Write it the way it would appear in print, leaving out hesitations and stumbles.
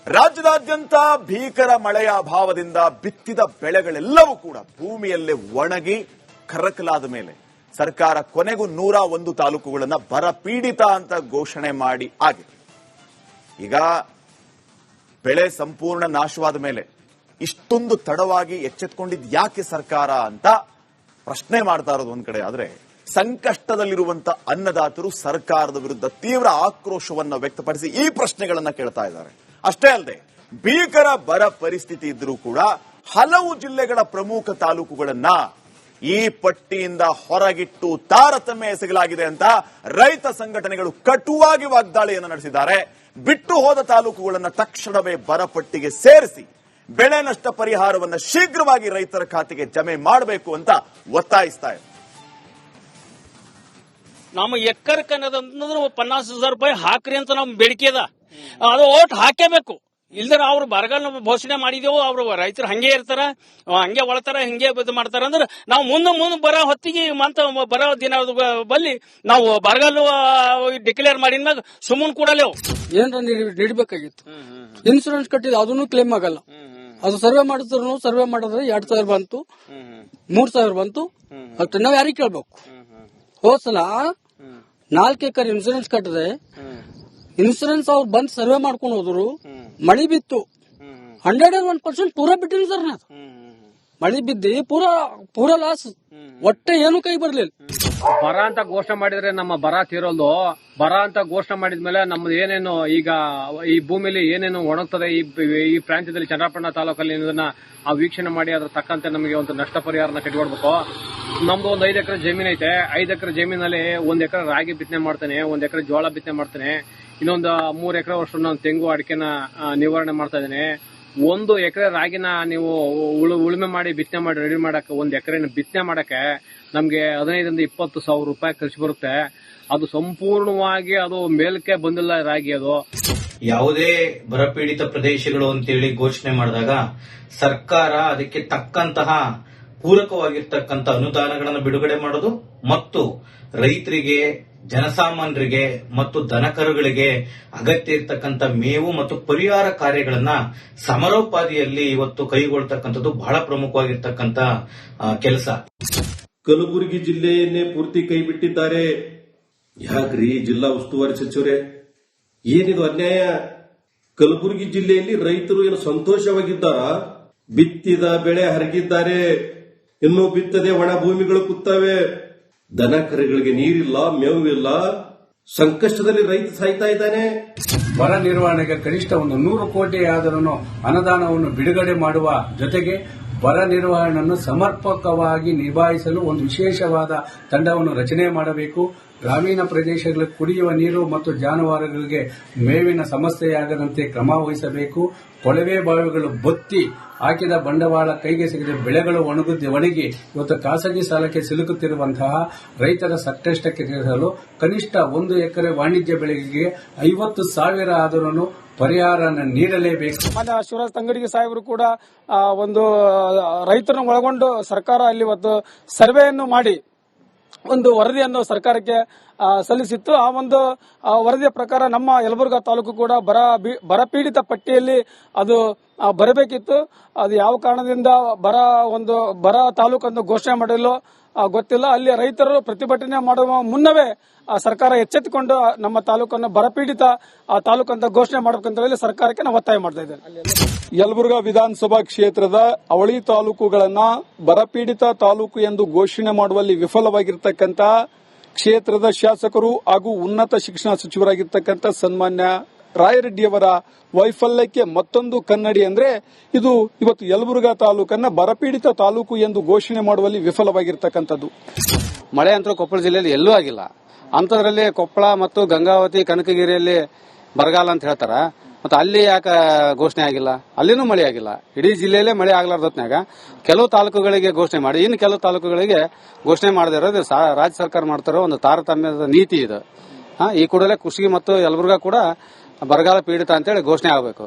ರಾಜ್ಯದಾದ್ಯಂತ ಭೀಕರ ಮಳೆಯ ಅಭಾವದಿಂದ ಬಿತ್ತಿದ ಬೆಳೆಗಳೆಲ್ಲವೂ ಕೂಡ ಭೂಮಿಯಲ್ಲೇ ಒಣಗಿ ಕರಕಲಾದ ಮೇಲೆ ಸರ್ಕಾರ ಕೊನೆಗೂ 101 ತಾಲೂಕುಗಳನ್ನು ಬರ ಪೀಡಿತ ಅಂತ ಘೋಷಣೆ ಮಾಡಿ ಆಗಿದೆ. ಈಗ ಬೆಳೆ ಸಂಪೂರ್ಣ ನಾಶವಾದ ಮೇಲೆ ಇಷ್ಟೊಂದು ತಡವಾಗಿ ಎಚ್ಚೆತ್ತುಕೊಂಡಿದ್ದು ಯಾಕೆ ಸರ್ಕಾರ ಅಂತ ಪ್ರಶ್ನೆ ಮಾಡ್ತಾ ಇರೋದು ಒಂದ್ ಕಡೆ ಆದ್ರೆ, ಸಂಕಷ್ಟದಲ್ಲಿರುವಂತ ಅನ್ನದಾತರು ಸರ್ಕಾರದ ವಿರುದ್ಧ ತೀವ್ರ ಆಕ್ರೋಶವನ್ನು ವ್ಯಕ್ತಪಡಿಸಿ ಈ ಪ್ರಶ್ನೆಗಳನ್ನ ಕೇಳ್ತಾ ಇದ್ದಾರೆ. ಅಷ್ಟೇ ಅಲ್ಲದೆ ಭೀಕರ ಬರ ಪರಿಸ್ಥಿತಿ ಇದ್ರೂ ಕೂಡ ಹಲವು ಜಿಲ್ಲೆಗಳ ಪ್ರಮುಖ ತಾಲೂಕುಗಳನ್ನ ಈ ಪಟ್ಟಿಯಿಂದ ಹೊರಗಿಟ್ಟು ತಾರತಮ್ಯ ಎಸಗಲಾಗಿದೆ ಅಂತ ರೈತ ಸಂಘಟನೆಗಳು ಕಟುವಾಗಿ ವಾಗ್ದಾಳಿಯನ್ನು ನಡೆಸಿದ್ದಾರೆ. ಬಿಟ್ಟು ಹೋದ ತಾಲೂಕುಗಳನ್ನು ತಕ್ಷಣವೇ ಬರ ಪಟ್ಟಿಗೆ ಸೇರಿಸಿ ಬೆಳೆ ನಷ್ಟ ಪರಿಹಾರವನ್ನು ಶೀಘ್ರವಾಗಿ ರೈತರ ಖಾತೆಗೆ ಜಮೆ ಮಾಡಬೇಕು ಅಂತ ಒತ್ತಾಯಿಸ್ತಾ ಇದೆ. ನಮ್ಮ ಎಕ್ಕರ್ ಕನ್ನದಂತಂದ್ರೆ 50,000 ರೂಪಾಯಿ ಹಾಕ್ರಿ ಅಂತ ನಮ್ ಬೇಡಿಕೆ ಅದ. ಅದು ಓಟ್ ಹಾಕೇಬೇಕು. ಇಲ್ದ್ರ ಅವ್ರು ಬರಗಾಲ ಘೋಷಣೆ ಮಾಡಿದೆವು, ಅವ್ರು ರೈತರು ಹಂಗೆ ಇರ್ತಾರ, ಹಂಗೆ ಒಳತಾರ, ಹಿಂಗೆ ಇದು ಮಾಡ್ತಾರ ಅಂದ್ರೆ ನಾವು ಮುಂದೆ ಬರೋ ಹೊತ್ತಿಗೆ ಬರೋ ದಿನ ಬಲ್ಲಿ ನಾವು ಬರಗಾಲ ಡಿಕ್ಲೇರ್ ಮಾಡಿದ್ಮ್ಯಾಗ ಸುಮ್ಮನೆ ಕೂಡಲೇವು ಏನಾರ ನೀಡಬೇಕಾಗಿತ್ತು. ಇನ್ಸೂರೆನ್ಸ್ ಕಟ್ಟಿದ ಅದನ್ನು ಕ್ಲೇಮ್ ಆಗಲ್ಲ. ಅದು ಸರ್ವೆ ಮಾಡಿದ್ರು ಸರ್ವೆ ಮಾಡಿದ್ರೆ 2,000 ಬಂತು, 3,000 ಬಂತು. ಅಷ್ಟು ನಾವ್ ಯಾರಿಗೆ ಕೇಳ್ಬೇಕು? ಹೋದ್ಸಲ 4 ಎಕರೆ ಇನ್ಸೂರೆನ್ಸ್ ಕಟ್ಟಿದೆ, ಇನ್ಸೂರೆನ್ಸ್ ಅವ್ರು ಬಂದ್ ಸರ್ವೆ ಮಾಡ್ಕೊಂಡು ಹೋದ್ರು, ಮಳಿ ಬಿತ್ತು, 101% ಪೂರಾ ಬಿಟ್ಟಿನಿ ಸರ್. ನಾ ಮಳಿ ಬಿದ್ದಿ ಪೂರಾ ಲಾಸ್, ಒಟ್ಟೆ ಏನು ಕೈ ಬರ್ಲಿಲ್ಲ. ಬರ ಅಂತ ಘೋಷಣೆ ಮಾಡಿದ್ರೆ ನಮ್ಮ ಬರ ತೀರೋಲ್ದು. ಬರ ಅಂತ ಘೋಷಣೆ ಮಾಡಿದ್ಮೇಲೆ ನಮ್ದು ಏನೇನು ಈಗ ಈ ಭೂಮಿಲಿ ಏನೇನು ಒಣಗ್ತದೆ ಈ ಪ್ರಾಂತ್ಯದಲ್ಲಿ ಚನ್ನರಾಯಪಟ್ಟಣ ತಾಲೂಕಲ್ಲಿ ಇದನ್ನ ವೀಕ್ಷಣೆ ಮಾಡಿ ಅದ್ರ ತಕ್ಕಂತೆ ನಮಗೆ ಒಂದು ನಷ್ಟ ಪರಿಹಾರನ ಕಟ್ಟಿಕೊಡ್ಬೇಕು. ನಮ್ದು ಒಂದು 5 ಎಕರೆ ಜಮೀನ್ ಐತೆ. 5 ಎಕರೆ ಜಮೀನಲ್ಲಿ 1 ಎಕರೆ ರಾಗಿ ಬಿತ್ತನೆ ಮಾಡ್ತೇನೆ, 1 ಎಕರೆ ಜೋಳ ಬಿತ್ತನೆ ಮಾಡ್ತೇನೆ, ಇನ್ನೊಂದು 3 ಎಕರೆ ವರ್ಷ ನಾನು ತೆಂಗು ಅಡಿಕೆನ ನಿವಾರಣೆ ಮಾಡ್ತಾ ಇದ್ದೇನೆ. 1 ಎಕರೆ ರಾಗಿನ ನೀವು ಉಳುಮೆ ಮಾಡಿ ಬಿತ್ತನೆ ಮಾಡಿ ರೆಡಿ ಮಾಡಕ್ಕೆ 1 ಎಕರೆನ ಬಿತ್ತನೆ ಮಾಡಕ್ಕೆ ನಮ್ಗೆ 15,000-20,000 ರೂಪಾಯಿ ಖರ್ಚು ಬರುತ್ತೆ. ಅದು ಸಂಪೂರ್ಣವಾಗಿ ಅದು ಮೇಲಕ್ಕೆ ಬಂದಿಲ್ಲ ರಾಗಿ. ಅದು ಯಾವುದೇ ಬರಪೀಡಿತ ಪ್ರದೇಶಗಳು ಅಂತೇಳಿ ಘೋಷಣೆ ಮಾಡಿದಾಗ ಸರ್ಕಾರ ಅದಕ್ಕೆ ತಕ್ಕಂತಹ ಪೂರಕವಾಗಿರ್ತಕ್ಕಂಥ ಅನುದಾನಗಳನ್ನು ಬಿಡುಗಡೆ ಮಾಡೋದು ಮತ್ತು ರೈತರಿಗೆ, ಜನಸಾಮಾನ್ಯರಿಗೆ ಮತ್ತು ದನಕರುಗಳಿಗೆ ಅಗತ್ಯ ಇರತಕ್ಕಂಥ ಮೇವು ಮತ್ತು ಪರಿಹಾರ ಕಾರ್ಯಗಳನ್ನ ಸಮರೋಪಾದಿಯಲ್ಲಿ ಇವತ್ತು ಕೈಗೊಳ್ತಕ್ಕಂಥದ್ದು ಬಹಳ ಪ್ರಮುಖವಾಗಿರ್ತಕ್ಕಂಥ ಕೆಲಸ. ಕಲಬುರಗಿ ಜಿಲ್ಲೆಯನ್ನೇ ಪೂರ್ತಿ ಕೈ ಬಿಟ್ಟಿದ್ದಾರೆ. ಯಾಕ್ರಿ ಜಿಲ್ಲಾ ಉಸ್ತುವಾರಿ ಸಚಿವರೇ, ಏನಿದು ಅನ್ಯಾಯ? ಕಲಬುರಗಿ ಜಿಲ್ಲೆಯಲ್ಲಿ ರೈತರು ಏನು ಸಂತೋಷವಾಗಿದ್ದಾರ? ಬಿತ್ತಿದ ಬೆಳೆ ಹರಗಿದ್ದಾರೆ, ಇನ್ನೂ ಬಿತ್ತದೆ ಒಣ ಭೂಮಿಗಳು ಕೂತವೆ, ದನ ಕರುಗಳಿಗೆ ನೀರಿಲ್ಲ, ಮೇವಿಲ್ಲ, ಸಂಕಷ್ಟದಲ್ಲಿ ರೈತ ಸಾಯ್ತಾ ಇದ್ದಾನೆ. ಬರ ನಿರ್ವಹಣೆಗೆ ಕನಿಷ್ಠ 100 ಕೋಟಿ ಆದರೂ ಅನುದಾನವನ್ನು ಬಿಡುಗಡೆ ಮಾಡುವ ಜೊತೆಗೆ ಬರ ನಿರ್ವಹಣೆಯನ್ನು ಸಮರ್ಪಕವಾಗಿ ನಿಭಾಯಿಸಲು ಒಂದು ವಿಶೇಷವಾದ ತಂಡವನ್ನು ರಚನೆ ಮಾಡಬೇಕು. ಗ್ರಾಮೀಣ ಪ್ರದೇಶಗಳ ಕುಡಿಯುವ ನೀರು ಮತ್ತು ಜಾನುವಾರುಗಳಿಗೆ ಮೇವಿನ ಸಮಸ್ಯೆಯಾಗದಂತೆ ಕ್ರಮ ವಹಿಸಬೇಕು. ಕೊಳವೆ ಬಾವಿಗಳು ಬತ್ತಿ ಹಾಕಿದ ಬಂಡವಾಳ ಕೈಗೆ ಸಿಗದೆ ಬೆಳೆಗಳು ಒಣಗಿ ಇವತ್ತು ಖಾಸಗಿ ಸಾಲಕ್ಕೆ ಸಿಲುಕುತ್ತಿರುವಂತಹ ರೈತರ ಸಂಕಷ್ಟಕ್ಕೆ ತೀರಿಸಲು ಕನಿಷ್ಠ 1 ಎಕರೆ ವಾಣಿಜ್ಯ ಬೆಳೆಗೆ 50,000 ಆದರೂ ಪರಿಹಾರ ನೀಡಲೇಬೇಕು. ಶಿವರಾಜ್ ತಂಗಡಿಗೆ ಸಾಹೇಬರು ಕೂಡ ಒಂದು ರೈತರನ್ನು ಒಳಗೊಂಡು ಸರ್ಕಾರ ಅಲ್ಲಿ ಇವತ್ತು ಸರ್ವೆಯನ್ನು ಮಾಡಿ ಒಂದು ವರದಿಯನ್ನು ಸರ್ಕಾರಕ್ಕೆ ಸಲ್ಲಿಸಿತ್ತು. ಆ ಒಂದು ವರದಿಯ ಪ್ರಕಾರ ನಮ್ಮ ಯಲಬುರ್ಗಾ ತಾಲೂಕು ಕೂಡ ಬರಪೀಡಿತ ಪಟ್ಟಿಯಲ್ಲಿ ಅದು ಬರಬೇಕಿತ್ತು. ಅದು ಯಾವ ಕಾರಣದಿಂದ ಬರ ತಾಲೂಕು ಅಂತ ಘೋಷಣೆ ಮಾಡಿಲ್ಲೋ ಗೊತ್ತಿಲ್ಲ. ಅಲ್ಲಿ ರೈತರು ಪ್ರತಿಭಟನೆ ಮಾಡುವ ಮುನ್ನವೇ ಸರ್ಕಾರ ಎಚ್ಚೆತ್ತುಕೊಂಡು ನಮ್ಮ ತಾಲೂಕನ್ನು ಬರಪೀಡಿತ ತಾಲೂಕು ಅಂತ ಘೋಷಣೆ ಮಾಡಬೇಕಂತ ಹೇಳಿ ಸರ್ಕಾರಕ್ಕೆ ನಾವು ಒತ್ತಾಯ ಮಾಡ್ತಾ ಇದ್ದೇವೆ. ಯಲಬುರ್ಗಾ ವಿಧಾನಸಭಾ ಕ್ಷೇತ್ರದ ಅವಳಿ ತಾಲೂಕುಗಳನ್ನ ಬರಪೀಡಿತ ತಾಲೂಕು ಎಂದು ಘೋಷಣೆ ಮಾಡುವಲ್ಲಿ ವಿಫಲವಾಗಿರ್ತಕ್ಕಂಥ ಕ್ಷೇತ್ರದ ಶಾಸಕರು ಹಾಗೂ ಉನ್ನತ ಶಿಕ್ಷಣ ಸಚಿವರಾಗಿರ್ತಕ್ಕಂಥ ಸನ್ಮಾನ್ಯ ರಾಯರೆಡ್ಡಿಯವರ ವೈಫಲ್ಯಕ್ಕೆ ಮತ್ತೊಂದು ಕನ್ನಡಿ ಅಂದ್ರೆ ಇದು ಇವತ್ತು ಯಲಬುರ್ಗಾ ತಾಲೂಕನ್ನ ಬರಪೀಡಿತ ತಾಲೂಕು ಎಂದು ಘೋಷಣೆ ಮಾಡುವಲ್ಲಿ ವಿಫಲವಾಗಿರ್ತಕ್ಕಂಥದ್ದು. ಮಳೆ ಅಂತೂ ಕೊಪ್ಪಳ ಜಿಲ್ಲೆಯಲ್ಲಿ ಎಲ್ಲೂ ಆಗಿಲ್ಲ. ಅಂಥದ್ರಲ್ಲಿ ಕೊಪ್ಪಳ ಮತ್ತು ಗಂಗಾವತಿ, ಕನಕಗಿರಿಯಲ್ಲಿ ಬರಗಾಲ ಅಂತ ಹೇಳ್ತಾರ. ಮತ್ತೆ ಅಲ್ಲಿ ಯಾಕೆ ಘೋಷಣೆ ಆಗಿಲ್ಲ? ಅಲ್ಲಿನೂ ಮಳೆ ಆಗಿಲ್ಲ. ಇಡೀ ಜಿಲ್ಲೆಯಲ್ಲೇ ಮಳೆ ಆಗ್ಲಾರ್ದೊತ್ನಾಗ ಕೆಲವು ತಾಲೂಕುಗಳಿಗೆ ಘೋಷಣೆ ಮಾಡಿ ಇನ್ನು ಕೆಲವು ತಾಲೂಕುಗಳಿಗೆ ಘೋಷಣೆ ಮಾಡದೇ ಇರೋದು ರಾಜ್ಯ ಸರ್ಕಾರ ಮಾಡ್ತಿರೋ ಒಂದು ತಾರತಮ್ಯದ ನೀತಿ ಇದು. ಈ ಕೂಡಲೇ ಕುಷ್ಟಗಿ ಮತ್ತು ಯಲಬುರ್ಗಾ ಕೂಡ ಬರಗಾಲ ಪೀಡಿತ ಅಂತೇಳಿ ಘೋಷಣೆ ಆಗಬೇಕು.